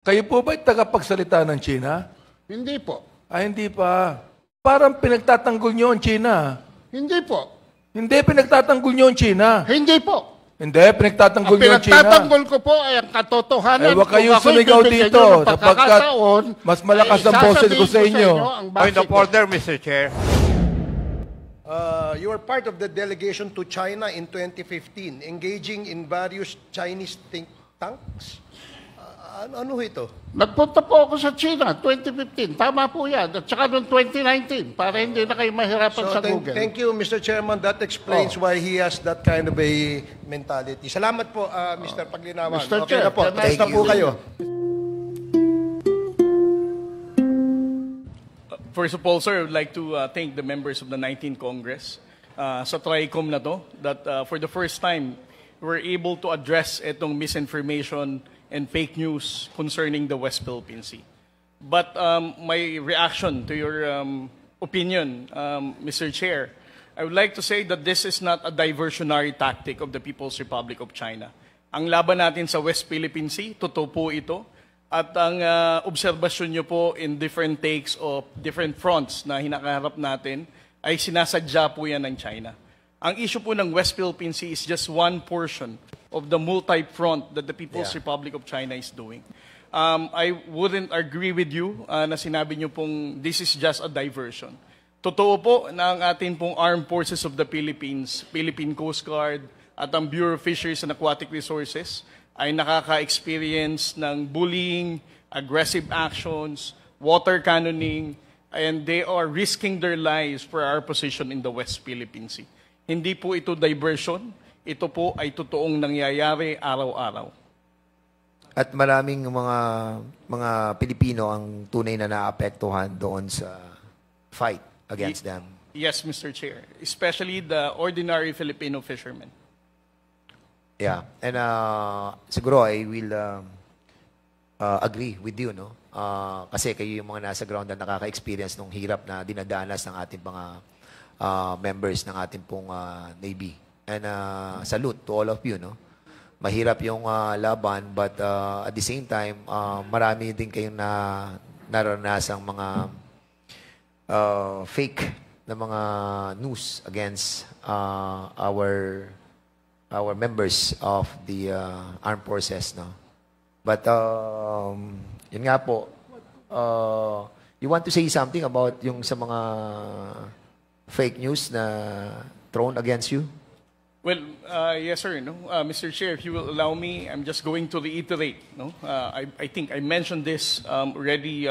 Kayo po ba'y tagapagsalita ng China? Hindi po. Ay, hindi pa. Parang pinagtatanggol nyo ang China. Hindi po. Hindi, pinagtatanggol nyo ang China. Hindi po. Hindi, pinagtatanggol Ang nyo ang China. pinagtatanggol ko po ay ang katotohanan. Huwag kayong sumigaw dito sapagkat mas malakas ang boses ko sa inyo. Point of order, Mr. Chair. You were part of the delegation to China in 2015, engaging in various Chinese think tanks. Ano ito? Nagpunta po ako sa China 2015. Tama po yan. At saka noong 2019 para hindi na kayo mahirapan sa Google. Thank you, Mr. Chairman. That explains why he has that kind of a mentality. Salamat po, Mr. Paglinawan. Mr. Okay Chair, na po. Tapos na po kayo. First of all, sir, I would like to thank the members of the 19th Congress sa TRICOM na to that for the first time, we're able to address itong misinformation and fake news concerning the West Philippine Sea. But my reaction to your opinion, Mr. Chair, I would like to say that this is not a diversionary tactic of the People's Republic of China. Ang laban natin sa West Philippine Sea, totoo po ito. At ang obserbasyon nyo po in different takes of different fronts na hinakaharap natin ay sinasadya po yan ng China. Ang issue po ng West Philippine Sea is just one portion of the multi-front that the People's Republic of China is doing. I wouldn't agree with you na sinabi nyo pong this is just a diversion. Totoo po na ang ating pong Armed Forces of the Philippines, Philippine Coast Guard, at ang Bureau of Fisheries and Aquatic Resources ay nakaka-experience ng bullying, aggressive actions, water cannoning, and they are risking their lives for our position in the West Philippine Sea. Hindi po ito diversion, ito po ay totoong nangyayari araw-araw. At maraming mga Pilipino ang tunay na naapektuhan doon sa fight against them. Yes, Mr. Chair. Especially the ordinary Filipino fishermen. Yeah. And siguro I will agree with you, no? Kasi kayo yung mga nasa ground na nakaka-experience ng hirap na dinadanas ng ating mga members ng ating pong Navy. And salute to all of you, no? Mahirap yung laban, but at the same time, marami din kayong naranasang mga fake na mga news against our members of the armed forces, no? But yun nga po, you want to say something about yung sa mga fake news na thrown against you? Well, yes, sir. No? Mr. Chair, if you will allow me, I'm just going to reiterate. No? I think I mentioned this already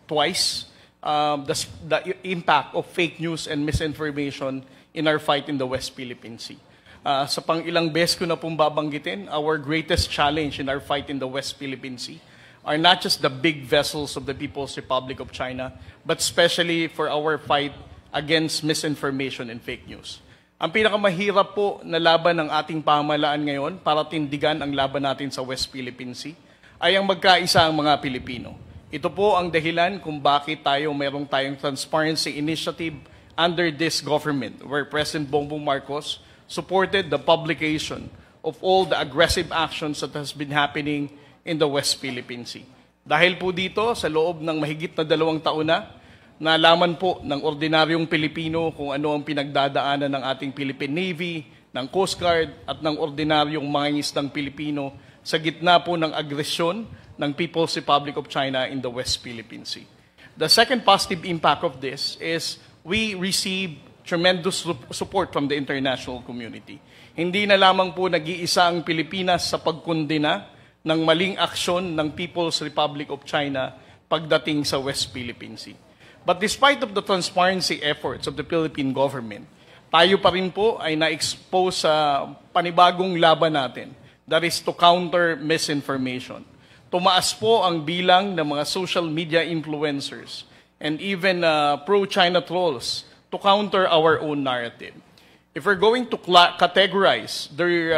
twice. The impact of fake news and misinformation in our fight in the West Philippine Sea. Sa pang-ilang beses ko na pong babanggitin, our greatest challenge in our fight in the West Philippine Sea are not just the big vessels of the People's Republic of China, but especially for our fight against misinformation and fake news. Ang pinakamahirap po na laban ng ating pamahalaan ngayon para tindigan ang laban natin sa West Philippine Sea ay ang magkaisa ang mga Pilipino. Ito po ang dahilan kung bakit mayroong tayong transparency initiative under this government where President Bongbong Marcos supported the publication of all the aggressive actions that has been happening in the West Philippine Sea. Dahil po dito, sa loob ng mahigit na 2 taon na, nalaman po ng ordinaryong Pilipino kung ano ang pinagdadaanan ng ating Philippine Navy, ng Coast Guard, at ng ordinaryong mga isdang Pilipino sa gitna po ng agresyon ng People's Republic of China in the West Philippine Sea. The second positive impact of this is we receive tremendous support from the international community. Hindi na lamang po nag-iisa ang Pilipinas sa pagkondena ng maling aksyon ng People's Republic of China pagdating sa West Philippine Sea. But despite of the transparency efforts of the Philippine government, tayo pa rin po ay na-expose sa panibagong laban natin, that is to counter misinformation. Tumaas po ang bilang ng mga social media influencers and even pro-China trolls to counter our own narrative. If we're going to categorize their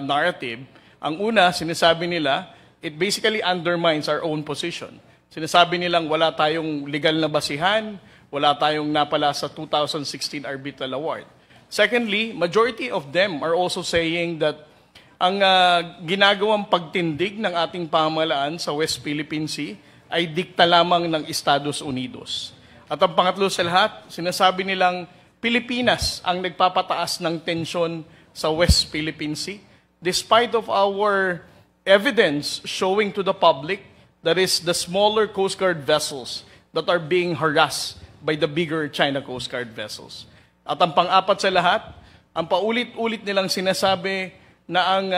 narrative, ang una, sinasabi nila, it basically undermines our own position. Sinasabi nilang wala tayong legal na basihan, wala tayong napala sa 2016 arbitral award. Secondly, majority of them are also saying that ang ginagawang pagtindig ng ating pamahalaan sa West Philippine Sea ay dikta lamang ng Estados Unidos. At ang pangatlo sa lahat, sinasabi nilang Pilipinas ang nagpapataas ng tensyon sa West Philippine Sea. Despite of our evidence showing to the public that is the smaller Coast Guard vessels that are being harassed by the bigger China Coast Guard vessels. At ang pang-apat sa lahat, ang paulit-ulit nilang sinasabi na ang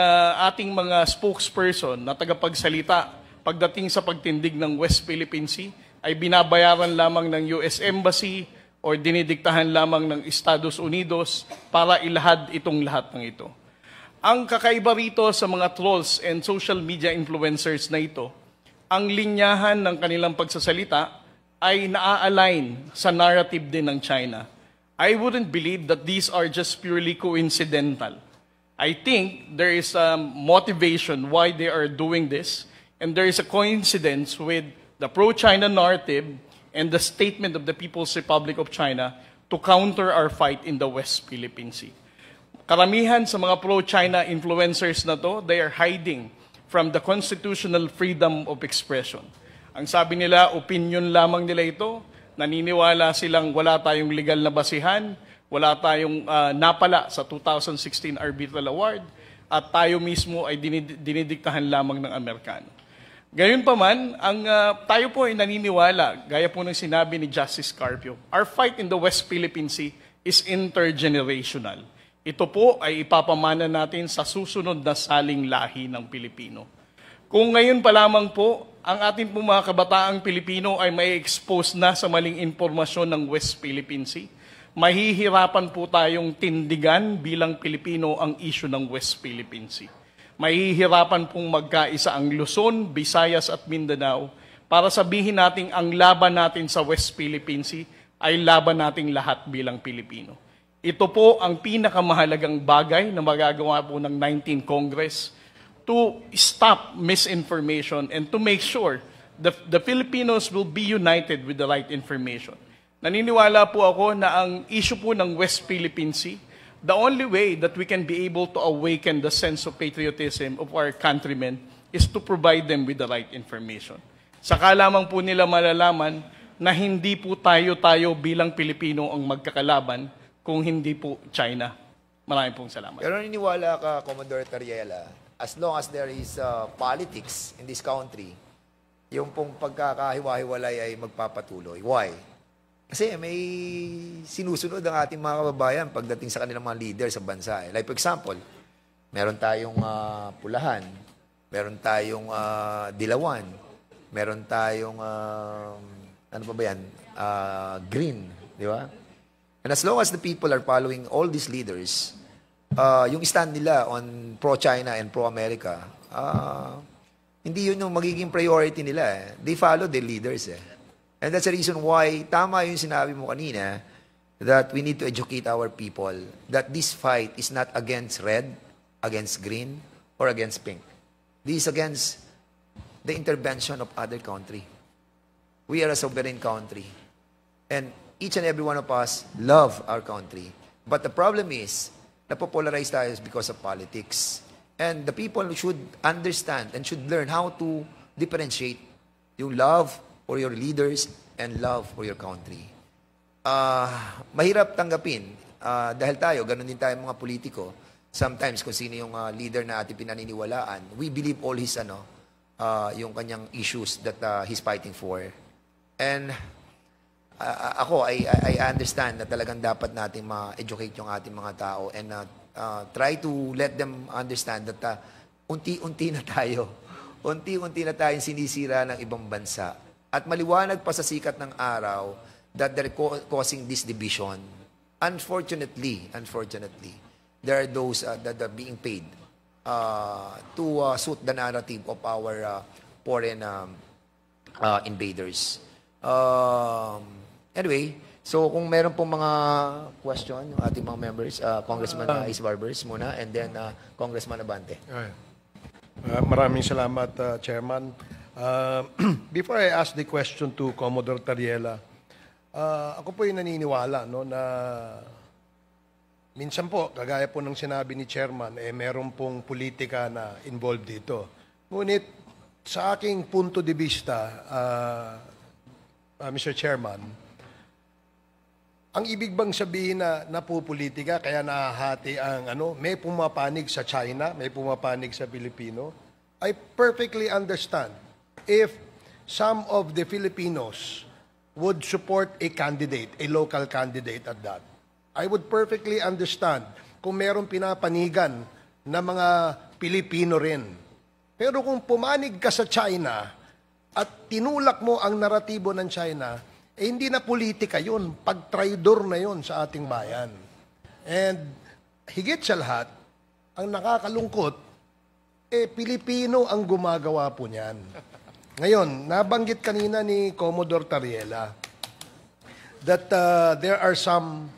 ating mga spokesperson na tagapagsalita pagdating sa pagtindig ng West Philippine Sea ay binabayaran lamang ng US Embassy o dinidiktahan lamang ng Estados Unidos para ilahad itong lahat ng ito. Ang kakaiba rito sa mga trolls and social media influencers na ito, ang linyahan ng kanilang pagsasalita ay naa-align sa narrative din ng China. I wouldn't believe that these are just purely coincidental. I think there is a motivation why they are doing this, and there is a coincidence with the pro-China narrative and the statement of the People's Republic of China to counter our fight in the West Philippine Sea. Karamihan sa mga pro-China influencers na to, they are hiding from the constitutional freedom of expression. Ang sabi nila, opinion lamang nila ito, naniniwala silang wala tayong legal na basihan, wala tayong napala sa 2016 Arbitral Award, at tayo mismo ay dinidiktahan lamang ng Amerikano. Gayunpaman, tayo po ay naniniwala, gaya po ng sinabi ni Justice Carpio, our fight in the West Philippine Sea is intergenerational. Ito po ay ipapamana natin sa susunod na saling lahi ng Pilipino. Kung ngayon pa lamang po, ang ating po mga kabataang Pilipino ay may expose na sa maling impormasyon ng West Philippine Sea, mahihirapan po tayong tindigan bilang Pilipino ang issue ng West Philippine Sea. Mahihirapan pong magkaisa ang Luzon, Visayas at Mindanao para sabihin natin ang laban natin sa West Philippine Sea ay laban nating lahat bilang Pilipino. Ito po ang pinakamahalagang bagay na magagawa po ng 19th Congress to stop misinformation and to make sure the Filipinos will be united with the right information. Naniniwala po ako na ang issue po ng West Philippine Sea, the only way that we can be able to awaken the sense of patriotism of our countrymen is to provide them with the right information. Saka lamang po nila malalaman na hindi po tayo bilang Pilipino ang magkakalaban kung hindi po China. Maraming pong salamat. Pero naniniwala ka, Commodore Tariela, as long as there is politics in this country, yung pong pagkakahiwa-hiwalay ay magpapatuloy. Why? Kasi may sinusunod ang ating mga kababayan pagdating sa kanilang mga leader sa bansa. Like for example, meron tayong Pulahan, meron tayong Dilawan, meron tayong, ano pa ba yan? Green, di ba? And as long as the people are following all these leaders, yung stand nila on pro-China and pro-America, hindi yun yung magiging priority nila. They follow their leaders. And that's the reason why, tama yung sinabi mo kanina, that we need to educate our people that this fight is not against red, against green, or against pink. This is against the intervention of other country. We are a sovereign country. And each and every one of us love our country. But the problem is, napopolarize tayo because of politics. And the people should understand and should learn how to differentiate yung love for your leaders and love for your country. Mahirap tanggapin dahil tayo, ganun din tayo mga politiko. Sometimes kung sino yung leader na ating pinaniniwalaan, we believe all his yung kanyang issues that he's fighting for. And ako, I understand na talagang dapat nating ma-educate yung ating mga tao and try to let them understand that unti-unti na tayong sinisira ng ibang bansa. At maliwanag pa sa sikat ng araw that they're causing this division. Unfortunately, there are those that are being paid to suit the narrative of our foreign invaders. Anyway, so kung meron pong mga question, yung ating mga members, Congressman Ice Barbers muna, and then Congressman Abante. Maraming salamat, Chairman. Before I ask the question to Commodore Tariela, ako po yung naniniwala no, na minsan po, kagaya po ng sinabi ni Chairman, meron pong politika na involved dito. Ngunit, sa aking punto de vista, Mr. Chairman, ang ibig bang sabihin na napupolitika, kaya nahahati ang may pumapanig sa China, may pumapanig sa Pilipino? I perfectly understand if some of the Filipinos would support a candidate, a local candidate at that. I would perfectly understand kung merong pinapanigan na mga Pilipino rin. Pero kung pumanig ka sa China at tinulak mo ang naratibo ng China, hindi na politika yun. Pag-traidor na yun sa ating bayan. And higit sa lahat, ang nakakalungkot, Pilipino ang gumagawa po niyan. Ngayon, nabanggit kanina ni Commodore Tariela that there are some,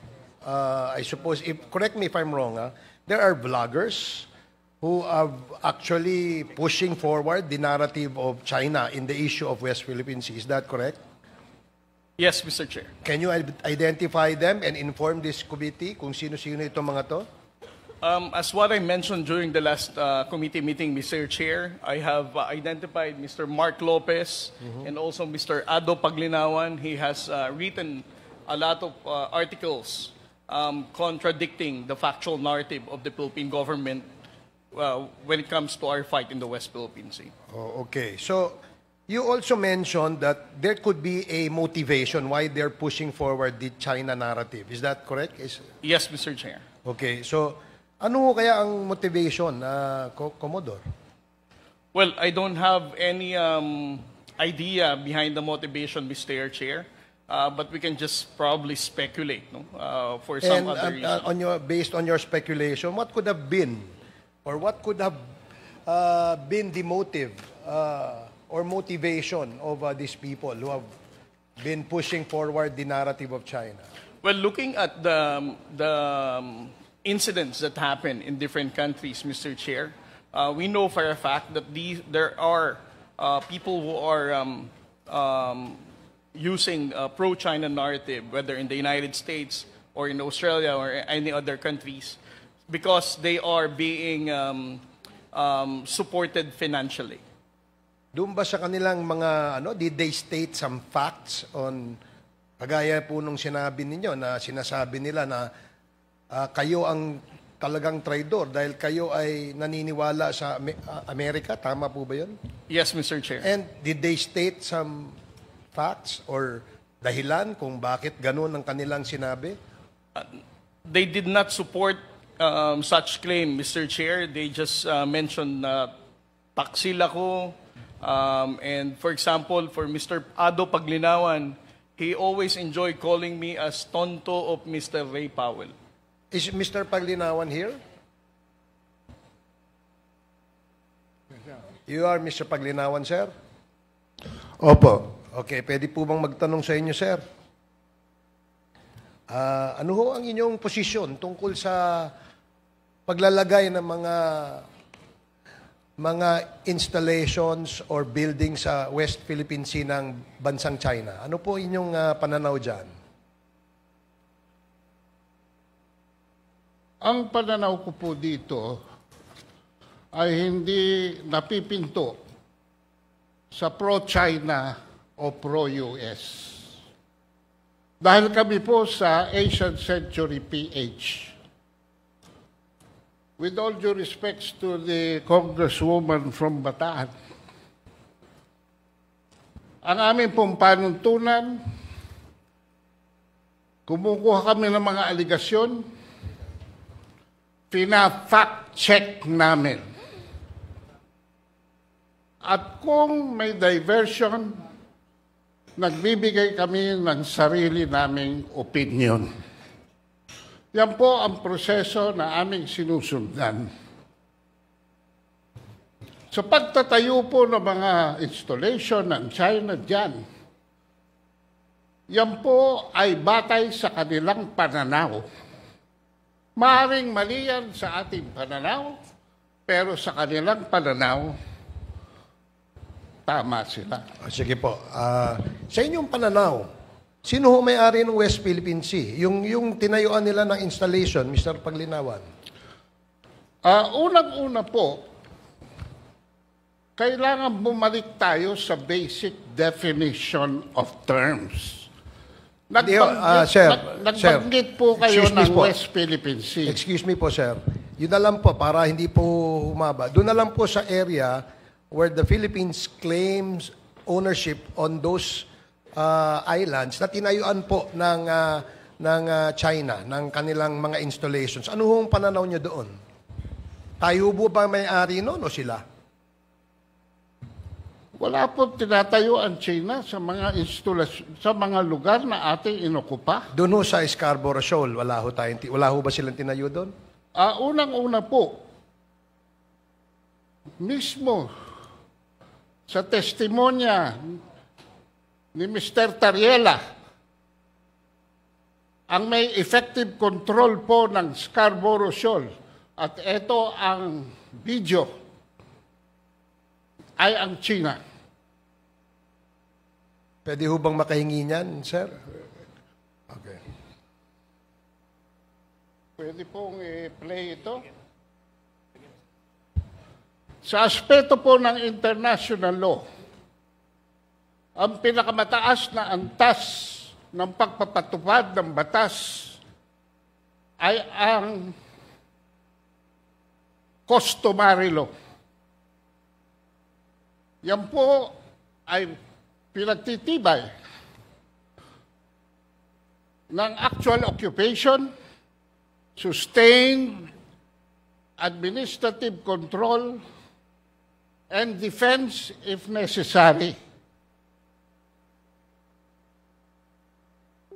I suppose, correct me if I'm wrong, there are vloggers who are actually pushing forward the narrative of China in the issue of West Philippine Sea. Is that correct? Yes, Mr. Chair. Can you identify them and inform this committee kung sino-sino itong mga to? As what I mentioned during the last committee meeting, Mr. Chair, I have identified Mr. Mark Lopez and also Mr. Ado Paglinawan. He has written a lot of articles contradicting the factual narrative of the Philippine government when it comes to our fight in the West Philippine Sea. Oh, okay. So, you also mentioned that there could be a motivation why they're pushing forward the China narrative. Is that correct? Yes, Mr. Chair. Okay. So, ano kaya ang motivation, Commodore? Well, I don't have any idea behind the motivation, Mr. Chair, but we can just probably speculate, no? For some other reason. Based on your speculation, what could have been, or what could have been the motive or motivation of these people who have been pushing forward the narrative of China? Well, looking at the incidents that happen in different countries, Mr. Chair, we know for a fact that there are people who are using pro-China narrative, whether in the United States or in Australia or any other countries, because they are being supported financially. Doon ba sa kanilang mga, did they state some facts on, kagaya po nung sinabi ninyo na sinasabi nila na kayo ang talagang traidor dahil kayo ay naniniwala sa Amerika? Tama po ba yun? Yes, Mr. Chair. And did they state some facts or dahilan kung bakit ganun ang kanilang sinabi? They did not support such claim, Mr. Chair. They just mentioned taksil ako. And for example, for Mr. Ado Paglinawan, he always enjoyed calling me as tonto of Mr. Ray Powell. Is Mr. Paglinawan here? You are Mr. Paglinawan, sir? Opo. Okay, pwede po bang magtanong sa inyo, sir? Ano ho ang inyong posisyon tungkol sa paglalagay ng mga installations or buildings sa West Philippine Sea ng bansang China? Ano po inyong pananaw dyan? Ang pananaw ko po dito ay hindi napipinto sa pro-China o pro-US. Dahil kami po sa Asian Century PH. With all due respects to the Congresswoman from Bataan, ang aming pong panuntunan, kumukuha kami ng mga aligasyon, pina-fact check namin. At kung may diversion, nagbibigay kami ng sarili naming opinion. Yan po ang proseso na aming sinusundan. Sa pagtatayo po ng mga installation ng China dyan, yan po ay batay sa kanilang pananaw. Maaring mali yan sa ating pananaw, pero sa kanilang pananaw, tama sila. Sige po. Sa inyong pananaw, Sino ho may-ari ng West Philippine Sea? Yung tinayuan nila ng installation, Mr. Paglinawan. Unang-una po, kailangan bumalik tayo sa basic definition of terms. Hindi ho, sir, Nagbanggit po kayo excuse me ng po. West Philippine Sea. Excuse me po, sir. Yun na lang po, para hindi po humaba. Doon na lang po sa area where the Philippines claims ownership on those islands na tinayuan po ng China, ng kanilang mga installations. Ano hong pananaw niyo doon? Tayo po ba may-ari noon o sila? Wala po tinatayo ang China sa mga sa mga lugar na ating inokupa. Doon ho sa Scarborough Shoal, wala ho ba silang tinayo doon? Unang-una po, mismo sa testimonya ni Mr. Tariela, ang may effective control po ng Scarborough Shoal, at ito ang video, ay ang China. Pwede ho bang makahingi niyan, sir? Okay. Pwede pong i-play ito. Sa aspeto po ng international law, ang pinakamataas na antas ng pagpapatupad ng batas ay ang customary law. Yan po ay pinagtitibay ng actual occupation, sustained administrative control, and defense if necessary.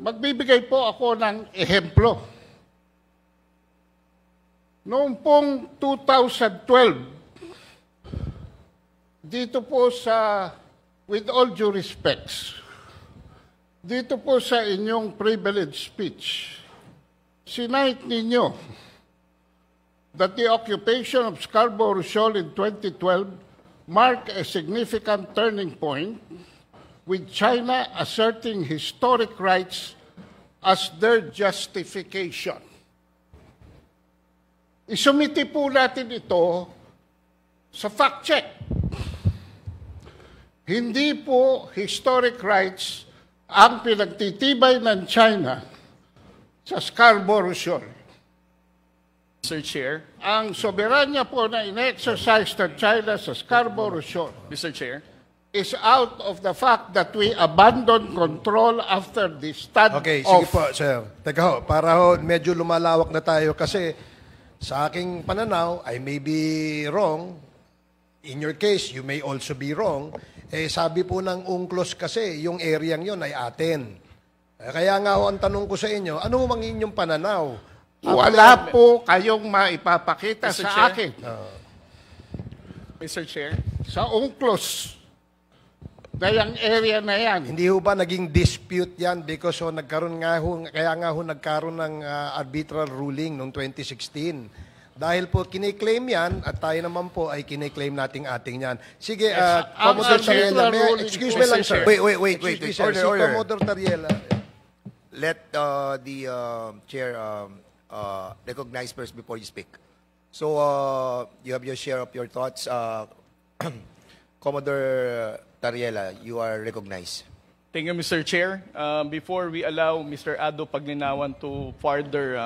Magbibigay po ako ng ehemplo. Noong pong 2012, dito po sa, with all due respects, dito po sa inyong privilege speech, sinight ninyo that the occupation of Scarborough Shoal in 2012 marked a significant turning point, with China asserting historic rights as their justification. Isumiti po natin ito sa fact check. Hindi po historic rights ang pinagtitibay ng China sa Scarborough Shoal. Mr. Chair, Ang soberanya po na in-exercise ng China sa Scarborough Shoal Mr. Chair, is out of the fact that we abandoned control after the stand-off. Okay, sige po, sir. Teka ho, para ho, medyo lumalawak na tayo kasi sa aking pananaw, I may be wrong. In your case, you may also be wrong. Eh, sabi po ng UNCLOS kasi, yung area yon ay atin. Kaya nga ho, ang tanong ko sa inyo, ano ho ang inyong pananaw? Wala po kayong maipapakita Mr. sa Chair? akin. Mr. Chair, Sa UNCLOS, na yung area na yan. Hindi ho ba naging dispute yan because ho, kaya nga ho nagkaroon ng arbitral ruling noong 2016. Dahil po kiniklaim yan at tayo naman po ay kiniklaim nating ating yan. Sige, Commodore arbitral Tariela, ruling excuse po, me lang, Mr. sir. Chair. Wait. Excuse me, sir. Order, Si order. Commodore Tariela. Let the chair recognize first before you speak. So, you have your share of your thoughts. Commodore Tariela, you are recognized. thank you, Mr. Chair. Before we allow Mr. Ado Paglinawan to further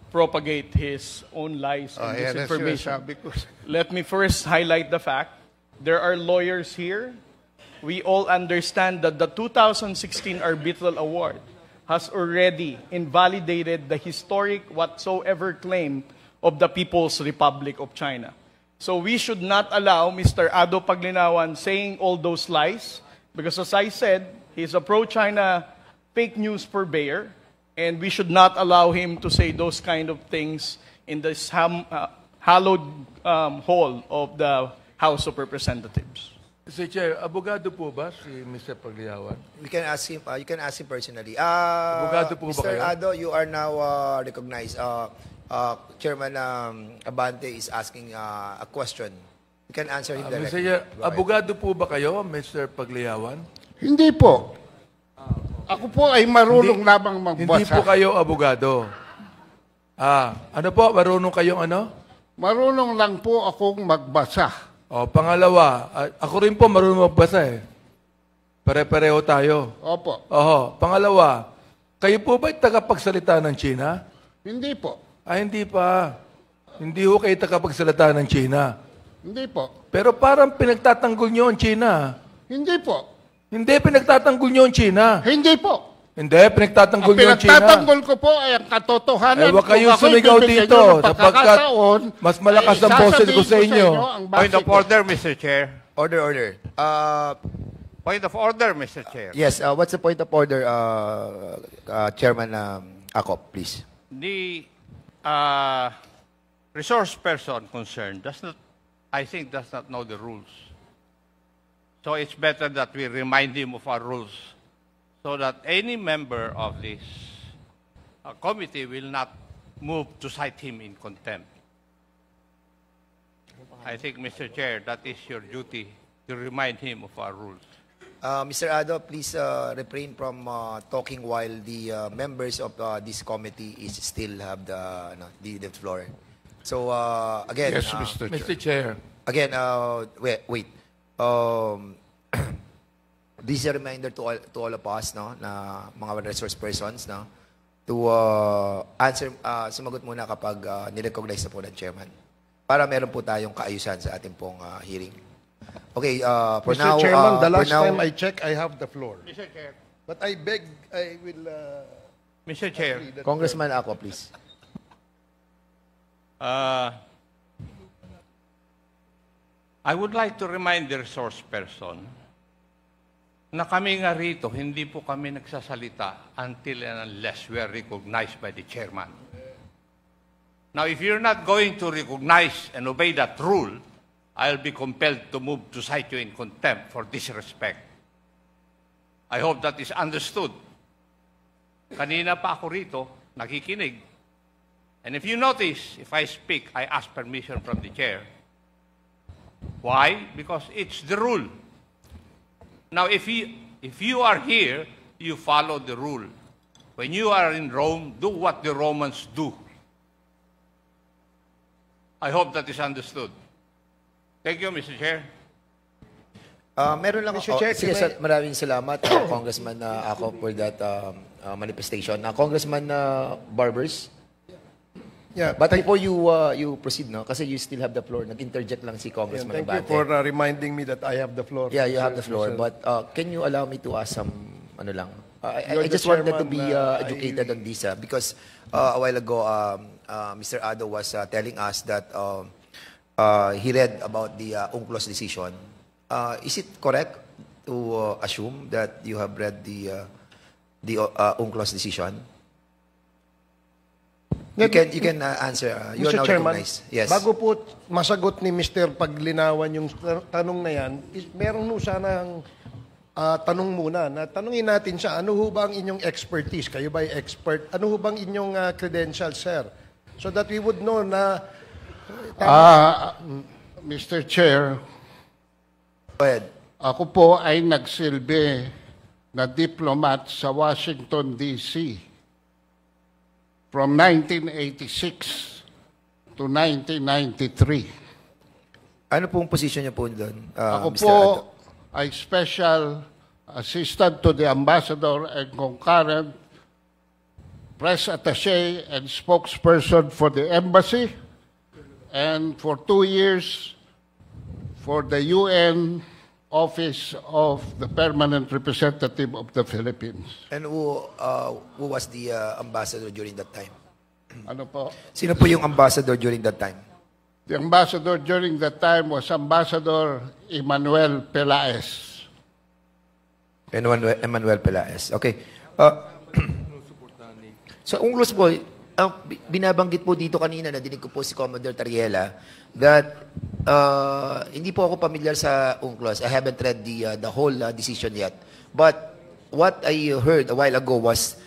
propagate his own lies and disinformation, let me first highlight the fact there are lawyers here. We all understand that the 2016 arbitral award has already invalidated the historic whatsoever claim of the People's Republic of China. So we should not allow Mr. Ado Paglinawan saying all those lies, because as I said, he's a pro-China fake news purveyor, and we should not allow him to say those kind of things in this hallowed hall of the House of Representatives. Mr. Chair, abogado po ba si Mr. Pagliawan? We can ask him. You can ask him personally. Abogado po ba Mr. kayo? Ado, you are now recognized. Chairman Abante is asking a question. You can answer him Mr. directly. Chair, Go ahead. abogado po ba kayo, Mr. Pagliawan? Hindi po. Ako po ay marunong lamang Hindi magbasa. po kayo abogado. Ano po? Marunong kayong ano? Marunong lang po akong magbasa. O, pangalawa, ako rin po marunong magbasa eh. Pare-pareho tayo. Opo. Oho. Pangalawa, kayo po ba'y tagapagsalita ng China? Hindi po. Hindi pa. Hindi ho kayo tagapagsalita ng China. Hindi po. Pero parang pinagtatanggol nyo ang China. Hindi po. Hindi, pinagtatanggol nyo ang China. Hindi po. Hindi, pinagtatanggol Ang nyo ang China. pinagtatanggol ko po ay ang katotohanan. Huwag kayong Kung ako'y sumigaw bibigyan dito, nyo ng sapagkat pagkakataon, mas malakas ay ang boses ko sasabihin sa inyo. ang Point base of ko. order, Mr. Chair. Order. Point of order, Mr. Chair. Yes, what's the point of order, Chairman Akop, please? The resource person concerned I think does not know the rules. So it's better that we remind him of our rules so that any member of this committee will not move to cite him in contempt. I think, Mr. Chair, that is your duty to remind him of our rules. Mr. Ado, please refrain from talking while the members of this committee still have the floor. So again, Yes, Mr. Chair. Mr. Chair. again, wait. This is a reminder to all of us, no, na mga resource persons, no, to answer, sumagot muna kapag nirecognize na po ng chairman. Para meron po tayong kaayusan sa ating pong hearing. Okay, for Mr. now, Chairman, the for last now, time I check, I have the floor. Mr. Chair. But I beg, I will... Mr. Chair. agree that- Congressman Ako, please. I would like to remind the resource person na kami nga rito, hindi po kami nagsasalita until and unless we are recognized by the chairman. Now, if you're not going to recognize and obey that rule, I'll be compelled to move to cite you in contempt for disrespect. I hope that is understood. Kanina pa ako rito, nakikinig. And if you notice, if I speak, I ask permission from the chair. Why? Because it's the rule. Now, if you are here, you follow the rule. When you are in Rome, do what the Romans do. I hope that is understood. Thank you, Mr. Chair. Meron lang Mr. Chair, sige, can I- maraming salamat, Congressman Ako, for that manifestation. Congressman Barbers, Yeah, but before you proceed, no, kasi you still have the floor. Nag-interject lang si Congressman thank you Abante. for reminding me that I have the floor. Yeah, you have the floor. Mr. But can you allow me to ask some, ano lang? I You're the just wanted to chairman, be educated on this because a while ago, Mr. Ado was telling us that he read about the UNCLOS decision. Is it correct to assume that you have read the UNCLOS decision? You can answer. You are Mr. now Chairman, recognized. Yes. bago po masagot ni Mr. Paglinawan yung tanong na yan, meron po sanang tanong muna. Na tanungin natin siya, ano ho ba ang inyong expertise? Kayo ba expert? Ano ho bang inyong credentials, sir? So that we would know na... Mr. Chair, Go ahead. ako po ay nagsilbi na diplomat sa Washington, D.C. from 1986 to 1993. Ano pong position niyo po doon, Ako Mr. po Ado? ay Special Assistant to the Ambassador and concurrent Press Attaché and Spokesperson for the Embassy, and for 2 years for the UN Office of the Permanent Representative of the Philippines. And who was the ambassador during that time? Ano po? Sino po yung ambassador during that time? The ambassador during that time was Ambassador Emmanuel Pelaez. Emmanuel Pelaez. Okay. So, UNCLOS po, binabanggit po dito kanina, nadinig ko po si Commodore Tariela, that hindi po ako familiar sa UNCLOS. I haven't read the whole decision yet. But what I heard a while ago was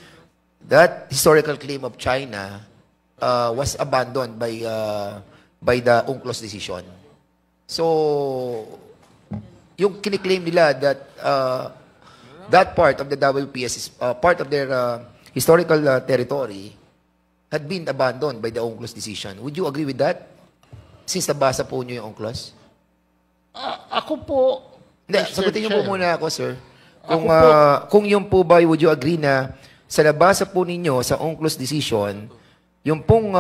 that historical claim of China was abandoned by the UNCLOS decision. So, yung kiniklaim nila that that part of the WPS is part of their historical territory had been abandoned by the UNCLOS decision. Would you agree with that? Since nabasa po niyo yung UNCLOS? Ako po, Hindi, Mr. sagutin niyo po Chair, muna ako, sir. Ako Kung, kung yung po ba, would you agree na sa nabasa po ninyo sa UNCLOS decision, yung pong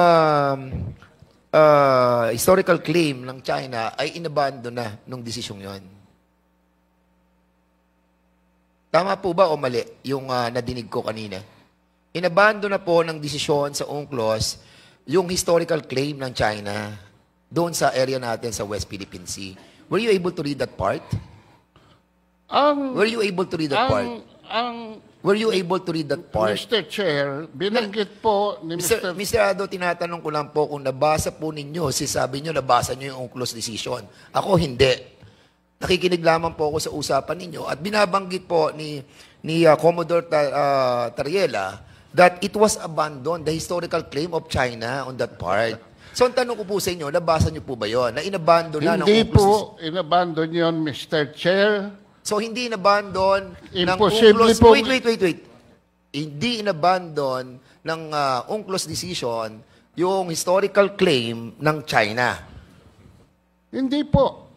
historical claim ng China ay inabandon na nung decision yon? Tama po ba o mali yung nadinig ko kanina? Inabandon na po ng desisyon sa UNCLOS yung historical claim ng China doon sa area natin sa West Philippine Sea. Were you able to read that part? Were you able to read that part? Were you able to read that part? Mr. Chair, binanggit po ni Mr. Mr. Ado, tinatanong ko lang po kung nabasa po ninyo, sabi nyo, nabasa nyo yung UNCLOS decision. Ako, hindi. Nakikinig lamang po ako sa usapan ninyo at binabanggit po ni Commodore Tariela that it was abandoned, the historical claim of China on that part. So, ang tanong ko po sa inyo, nabasa nyo po ba yun? Na inabandon na ng Hindi UNCLOS po inabandon yon, Mr. Chair. So, hindi inabandon ng Imposible UNCLOS... po. Wait. Hindi inabandon ng UNCLOS decision yung historical claim ng China. Hindi po.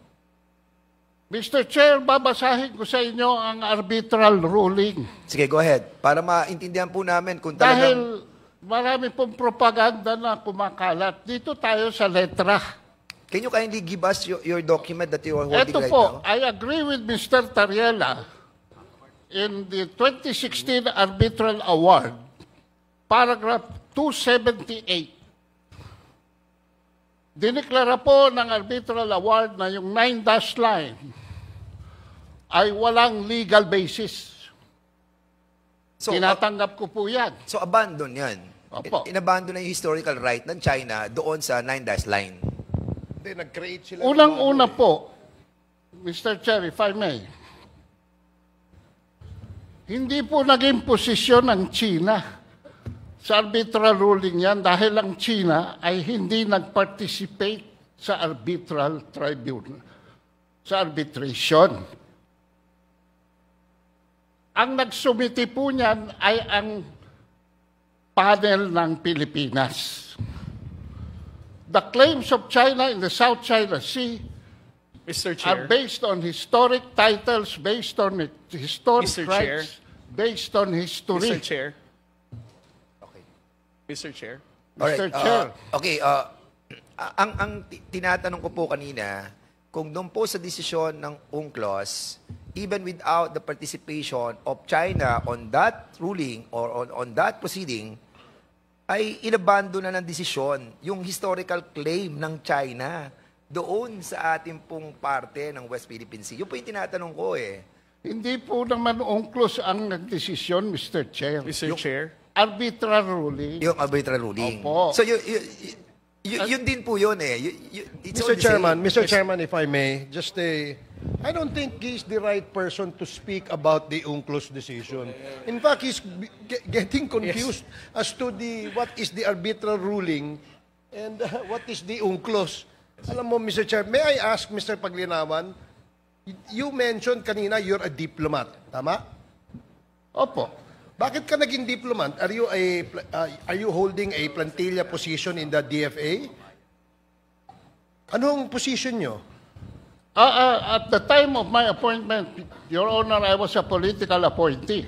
Mr. Chair, babasahin ko sa inyo ang arbitral ruling. Sige, go ahead. Para maintindihan po namin kung Dahil talagang... marami pong propaganda na kumakalat. Dito tayo sa letra. Can you kindly give us your document that you are holding Ito right po, now? I agree with Mr. Tariela in the 2016 Arbitral Award, paragraph 278. Diniklara po ng Arbitral Award na yung 9-dash line ay walang legal basis. So, Tinatanggap ko po yan. so abandon yan. Opo. Inabandon na yung historical right ng China doon sa 9-dash line. Hindi, nag-create sila. Unang-una po, Mr. Chair, if I may, hindi po naging posisyon ng China sa arbitral ruling yan dahil ang China ay hindi nag-participate sa arbitral tribunal, sa arbitration. Ang nagsumiti po niyan ay ang panel ng Pilipinas. The claims of China in the South China Sea Mr. are Chair. based on historic titles, based on historic Mr. Chair. rights, based on history. Mr. Chair. Mr. Chair. Mr. Chair. Okay, ang tinatanong ko po kanina, kung doon po sa desisyon ng UNCLOS, even without the participation of China on that ruling or on that proceeding, ay inabando na ng desisyon yung historical claim ng China doon sa ating pong parte ng West Philippine Sea. Yun po yung tinatanong ko eh. Hindi po naman UNCLOS ang nagdesisyon, Mr. Chair. Mr. Chair. Arbitral ruling. Yung arbitral ruling. Opo. So yun din po yun eh. It's all Mr. the same. Mr. Chairman, if I may, I don't think he's the right person to speak about the UNCLOS decision. In fact, he's getting confused as to what is the arbitral ruling and what is the UNCLOS. Alam mo, Mr. Chair, may I ask, Mr. Paglinawan, you mentioned kanina you're a diplomat, tama? Opo. Bakit ka naging diplomat? Are you holding a plantilla position in the DFA? Anong position nyo? At the time of my appointment, Your Honor, I was a political appointee.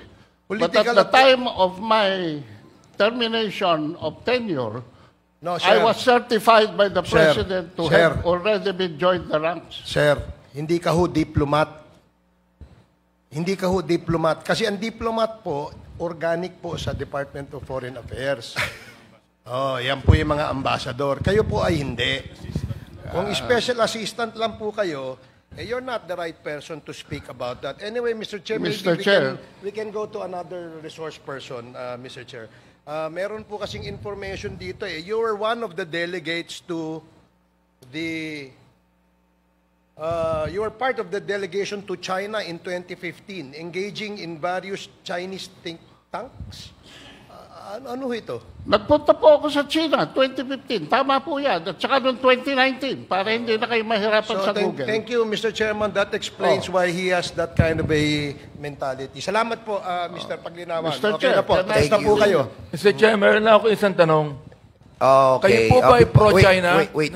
But at the time of my termination of tenure, No, I was certified by the Sir, President to sir. have already been joined the ranks. Sir, hindi ka ho diplomat. Hindi ka ho diplomat. Kasi ang diplomat po, organic po sa Department of Foreign Affairs. Oh, yan po yung mga ambassador. Kayo po ay hindi. Kung special assistant lang po kayo, you're not the right person to speak about that. Anyway, Mr. Chair, Mr. maybe Chair. we can go to another resource person, Mr. Chair. Meron po kasing information dito eh. You were one of the delegates to the... you were part of the delegation to China in 2015, engaging in various Chinese think tanks. Ano ito? Nagpunta po ako sa China, 2015. Tama po yan. At saka noong 2019, para hindi na kayo mahirapan sa Google. Thank you, Mr. Chairman. That explains why he has that kind of a mentality. Salamat po, Mr. Paglinawan. Mr. Okay Chair, na po. can I- Tapos na po kayo. Mr. Chair, meron na ako isang tanong. Okay. Kayo po ba ay pro-China? Wait.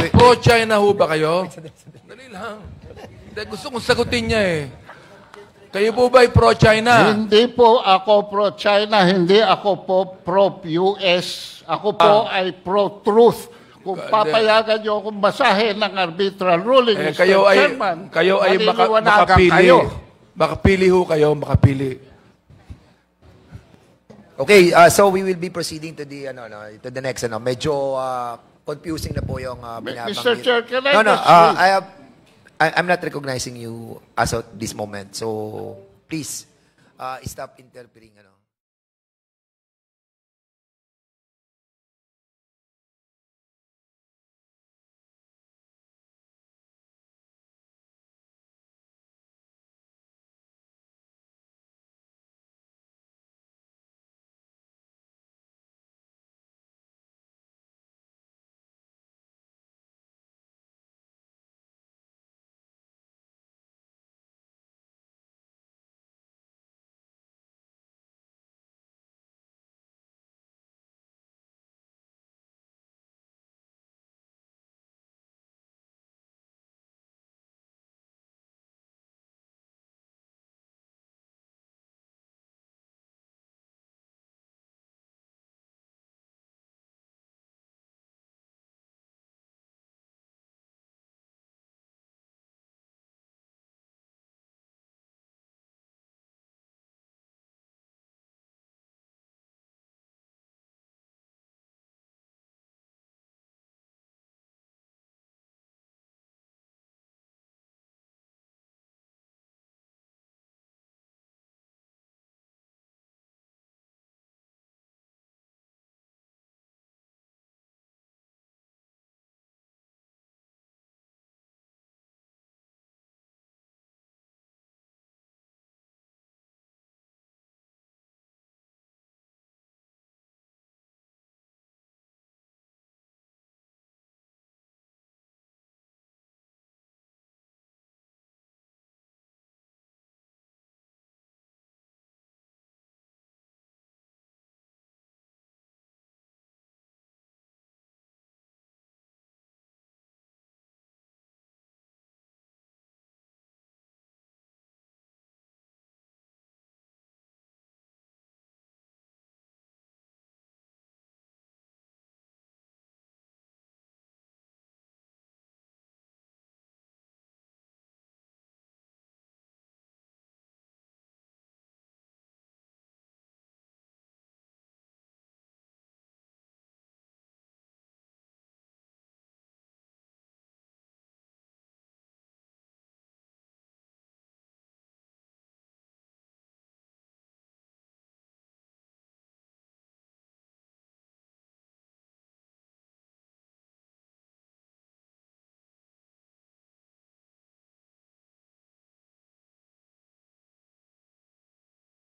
Pro-China ho ba kayo? Dali lang. Hindi, gusto kong sagutin niya eh. Kayo po ba ay pro-China? Hindi po ako pro-China, hindi ako po pro-US. Ako po ay pro-truth. Kung papayagan niyo akong basahin ng arbitral ruling, Mr. Chairman, kayo ay maliliwanagan makapili. kayo. Makapili ho kayo, makapili. Okay, so we will be proceeding to the to the next medyo confusing na po yung binabanggit. Mr. Chair, can I No, just read? I'm not recognizing you as of this moment. So please stop interpreting